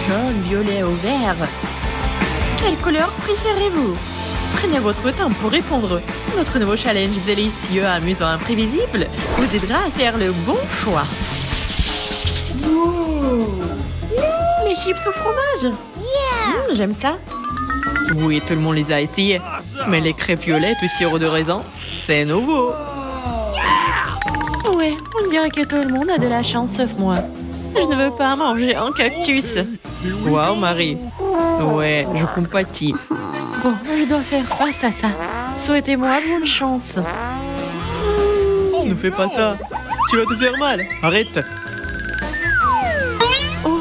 jaune, violet ou vert. Quelle couleur préférez-vous? Prenez votre temps pour répondre. Notre nouveau challenge délicieux, amusant, imprévisible vous aidera à faire le bon choix. Wow. Les chips au fromage. J'aime ça. Oui, tout le monde les a essayés. Mais les crêpes violettes au sirop de raisin, c'est nouveau. Ouais, on dirait que tout le monde a de la chance sauf moi. Je ne veux pas manger un cactus. Waouh, Marie. Ouais, je compatis. Bon, je dois faire face à ça. Souhaitez-moi bonne chance. Ne fais pas ça. Tu vas te faire mal. Arrête. Oh,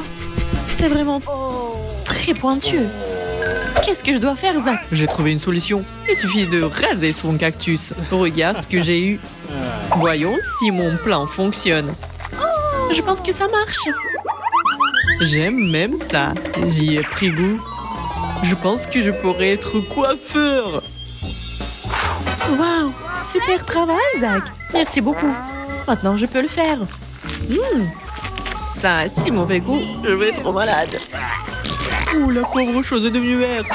c'est vraiment très pointueux. Qu'est-ce que je dois faire, Zach? J'ai trouvé une solution. Il suffit de raser son cactus. Regarde ce que j'ai eu. Voyons si mon plan fonctionne. Je pense que ça marche. J'aime même ça. J'y ai pris goût. Je pense que je pourrais être coiffeur. Waouh, super travail, Zach. Merci beaucoup. Maintenant, je peux le faire. Ça a si mauvais goût, je vais être malade. Oh, la pauvre chose est devenue verte.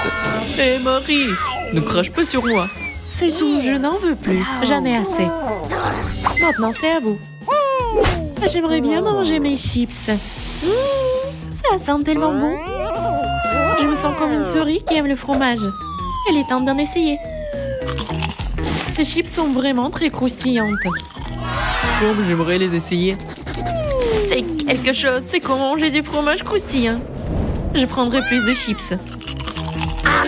Hé, Marie, ne crache pas sur moi. C'est tout, je n'en veux plus. J'en ai assez. Maintenant, c'est à vous. J'aimerais bien manger mes chips. Ça sent tellement bon. Je me sens comme une souris qui aime le fromage. Il est temps d'en essayer. Ces chips sont vraiment très croustillantes. Comme j'aimerais les essayer. C'est quelque chose, c'est comme manger du fromage croustillant. Je prendrai plus de chips.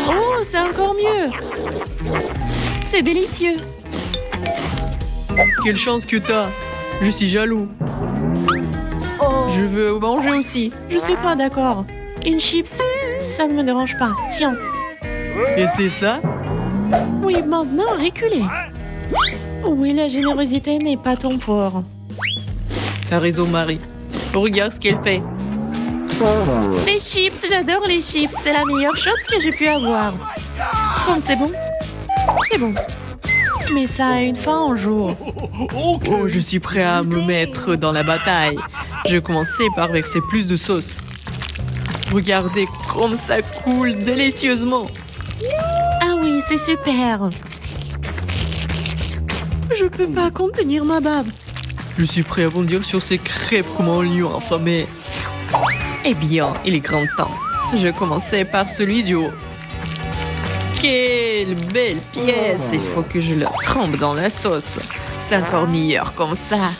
Oh, c'est encore mieux. C'est délicieux. Quelle chance que t'as. Je suis jaloux. Je veux manger aussi. Je sais pas, d'accord. Une chips, ça ne me dérange pas. Tiens. Et c'est ça? Oui, maintenant, reculez. Oui, la générosité n'est pas ton fort. T'as raison, Marie. Regarde ce qu'elle fait. Les chips, j'adore les chips. C'est la meilleure chose que j'ai pu avoir. Comme c'est bon. C'est bon. Mais ça a une fin un jour. Oh, je suis prêt à me mettre dans la bataille. Je commençais par verser plus de sauce. Regardez comme ça coule délicieusement. Ah oui, c'est super. Je peux pas contenir ma bave. Je suis prêt à bondir sur ces crêpes comme un lion affamé. Eh bien, il est grand temps. Je commençais par celui du haut. Quelle belle pièce! Il faut que je la trempe dans la sauce. C'est encore meilleur comme ça.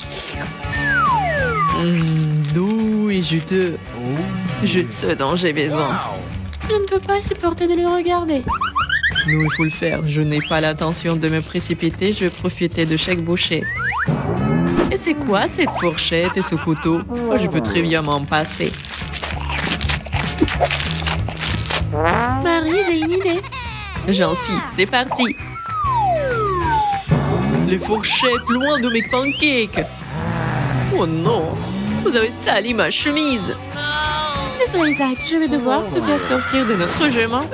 Doux et juteux. Juste ce dont j'ai besoin. Je ne peux pas supporter de le regarder. Non, il faut le faire. Je n'ai pas l'intention de me précipiter. Je vais profiter de chaque bouchée. Et c'est quoi cette fourchette et ce couteau? Oh, je peux très bien m'en passer. Marie, j'ai une idée. J'en suis, c'est parti. Les fourchettes loin de mes pancakes. Oh non, vous avez sali ma chemise. Désolé, Zach, je vais devoir te faire sortir de notre chemin.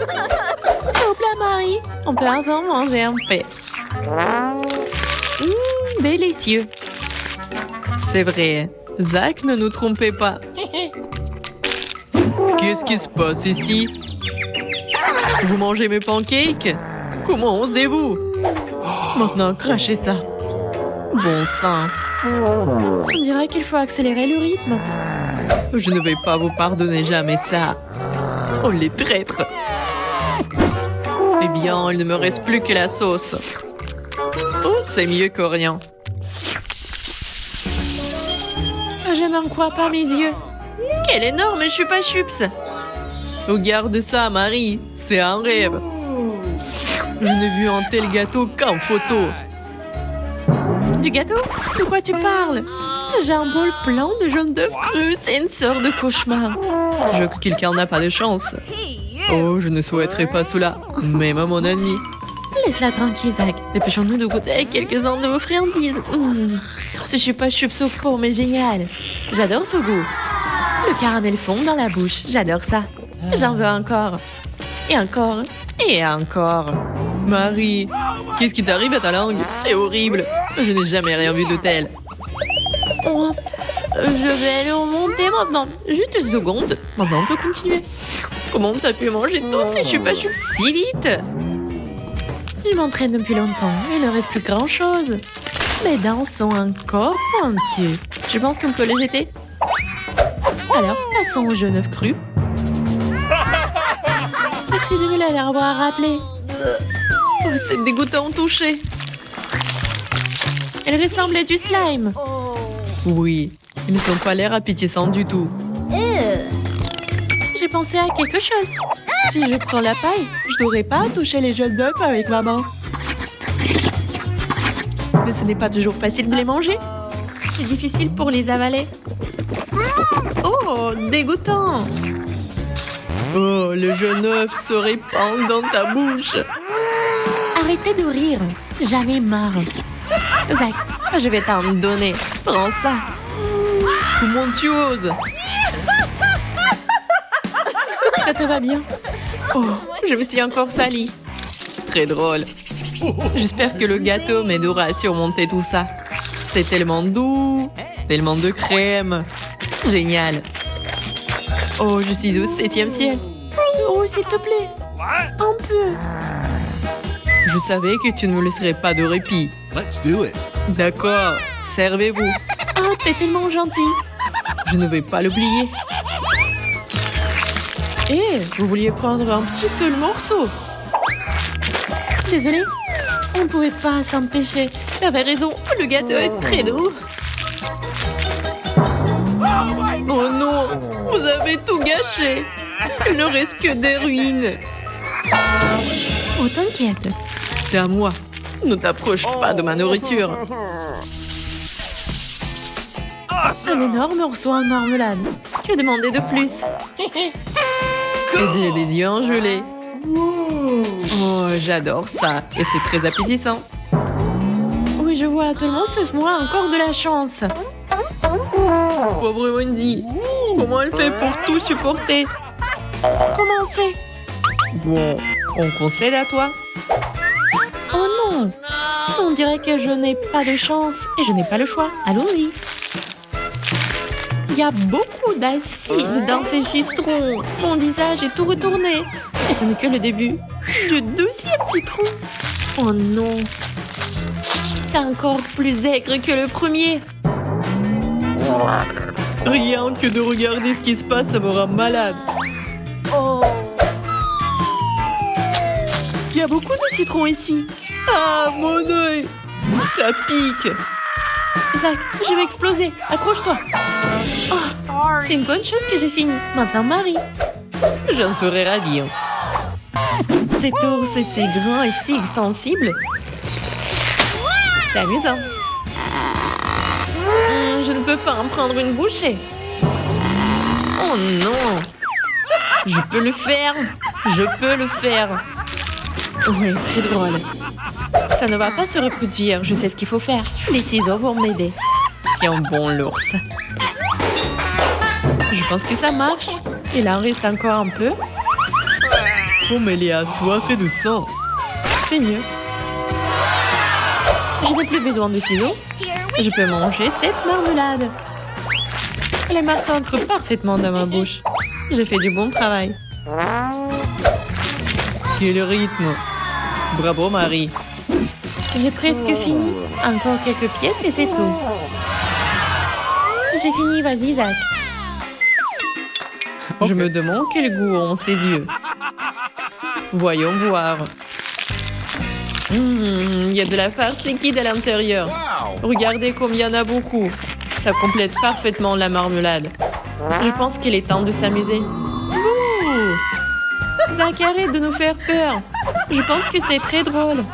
Hop là, Marie, on peut enfin manger en paix. Délicieux. C'est vrai, Zach ne nous trompait pas. Qu'est-ce qui se passe ici? Vous mangez mes pancakes? Comment osez-vous? Maintenant, crachez ça. Bon sang. On dirait qu'il faut accélérer le rythme. Je ne vais pas vous pardonner jamais ça. Oh, les traîtres. Eh bien, il ne me reste plus que la sauce. Oh, c'est mieux que rien. Je n'en crois pas mes yeux. Quel énorme chupa chups. Regarde ça, Marie. C'est un rêve. Je n'ai vu un tel gâteau qu'en photo. Du gâteau? De quoi tu parles? J'ai un bol plein de jaune d'œuf cru. C'est une sorte de cauchemar. Je crois qu'il n'a pas de chance. Oh, je ne souhaiterais pas cela, même à mon ennemi. Laisse-la tranquille, Zach. Dépêchons-nous de goûter quelques-uns de vos friandises. Ce chupa chups au pot, mais génial. J'adore ce goût. Le caramel fond dans la bouche. J'adore ça. J'en veux encore. Et encore. Et encore. Marie, qu'est-ce qui t'arrive à ta langue? C'est horrible. Je n'ai jamais rien vu de tel. Oh, Je vais le remonter maintenant. Juste une seconde. Maintenant, on peut continuer. Comment t'as pu manger tous ces chupa chups si vite? Je m'entraîne depuis longtemps. Il ne reste plus grand-chose. Mes dents sont encore pointues. Je pense qu'on peut les jeter. Alors, passons au jeu neuf cru. Merci de me l'avoir rappelé. Oh, c'est dégoûtant au toucher. Elle ressemble à du slime. Oui, ils ne sont pas l'air appétissants du tout. J'ai pensé à quelque chose. Si je prends la paille, je n'aurais pas à toucher les jeunes d'œufs avec ma main. Mais ce n'est pas toujours facile de les manger. C'est difficile pour les avaler. Oh, dégoûtant! Oh, le jaune œuf se répand dans ta bouche. Arrêtez de rire. J'en ai marre. Zach, Je vais t'en donner. Prends ça. Comment tu oses? ça te va bien? Oh, je me suis encore salie. Très drôle. J'espère que le gâteau m'aidera à surmonter tout ça. C'est tellement doux, tellement de crème. Génial. Oh, je suis au 7e ciel. Oh, s'il te plaît. Un peu. Je savais que tu ne me laisserais pas de répit. Let's do it. D'accord, servez-vous. Oh, t'es tellement gentil. Je ne vais pas l'oublier. Eh, vous vouliez prendre un petit seul morceau? Désolée. On ne pouvait pas s'empêcher. T'avais raison, le gâteau est très doux. Oh non, vous avez tout gâché. Il ne reste que des ruines. Oh, t'inquiète. C'est à moi. Ne t'approche pas de ma nourriture. Un énorme morceau en marmelade. Que demander de plus? Et j'ai des yeux en gelée. Oh, j'adore ça. Et c'est très appétissant. Oui, je vois. Tout le monde sauf moi a encore de la chance. Pauvre Wendy. Comment elle fait pour tout supporter? Comment c'est? Bon, on concède à toi. Oh non. On dirait que je n'ai pas de chance et je n'ai pas le choix. Allons-y. Il y a beaucoup d'acide dans ces citrons. Mon visage est tout retourné. Et ce n'est que le début du deuxième citron. Oh non. C'est encore plus aigre que le premier. Rien que de regarder ce qui se passe, ça me rend malade. Il y a beaucoup de citrons ici. Ah, mon œil! Ça pique! Zach, je vais exploser. Accroche-toi. Oh, c'est une bonne chose que j'ai fini. Maintenant, Marie. J'en serais ravie. Cet ours est si grand et si extensible. C'est amusant. Je ne peux pas en prendre une bouchée. Oh non! Je peux le faire! Je peux le faire! Oui, très drôle. Ça ne va pas se reproduire. Je sais ce qu'il faut faire. Les ciseaux vont m'aider. Tiens bon, l'ours. Je pense que ça marche. Il en reste encore un peu. Oh, mais elle est assoiffée de sang. C'est mieux. Je n'ai plus besoin de ciseaux. Je peux manger cette marmelade. Les marques s'entrent parfaitement dans ma bouche. J'ai fait du bon travail. Quel rythme! Bravo, Marie. J'ai presque fini. Encore quelques pièces et c'est tout. J'ai fini, vas-y, Zach. Je me demande quel goût ont ses yeux. Voyons voir. Il y a de la farce liquide à l'intérieur. Regardez comme il y en a beaucoup. Ça complète parfaitement la marmelade. Je pense qu'il est temps de s'amuser. Ouh! Zach, arrête de nous faire peur. Je pense que c'est très drôle.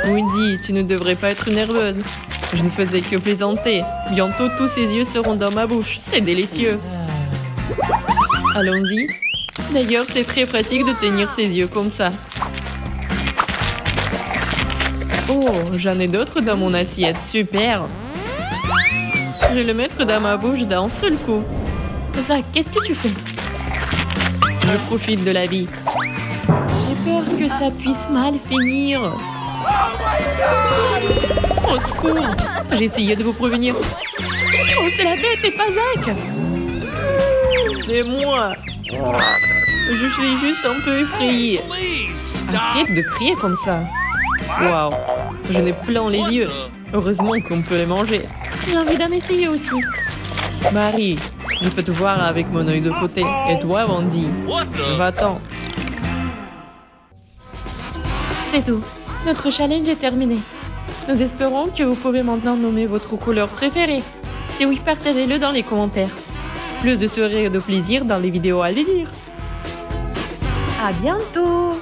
Wendy, tu ne devrais pas être nerveuse. Je ne faisais que plaisanter. Bientôt, tous ses yeux seront dans ma bouche. C'est délicieux. Allons-y. D'ailleurs, c'est très pratique de tenir ses yeux comme ça. Oh, j'en ai d'autres dans mon assiette. Super. Je vais le mettre dans ma bouche d'un seul coup. Zach, qu'est-ce que tu fais? Je profite de la vie. J'ai peur que ça puisse mal finir. Au secours! J'ai essayé de vous prévenir. Oh, c'est la bête et pas Zach. C'est moi. Je suis juste un peu effrayée. Arrête de crier comme ça. Waouh, je n'ai plein les yeux. Heureusement qu'on peut les manger. J'ai envie d'en essayer aussi. Marie, je peux te voir avec mon œil de côté. Et toi, Wendy, va-t'en. C'est tout. Notre challenge est terminé. Nous espérons que vous pouvez maintenant nommer votre couleur préférée. Si oui, partagez-le dans les commentaires. Plus de sourires et de plaisir dans les vidéos à venir. À bientôt!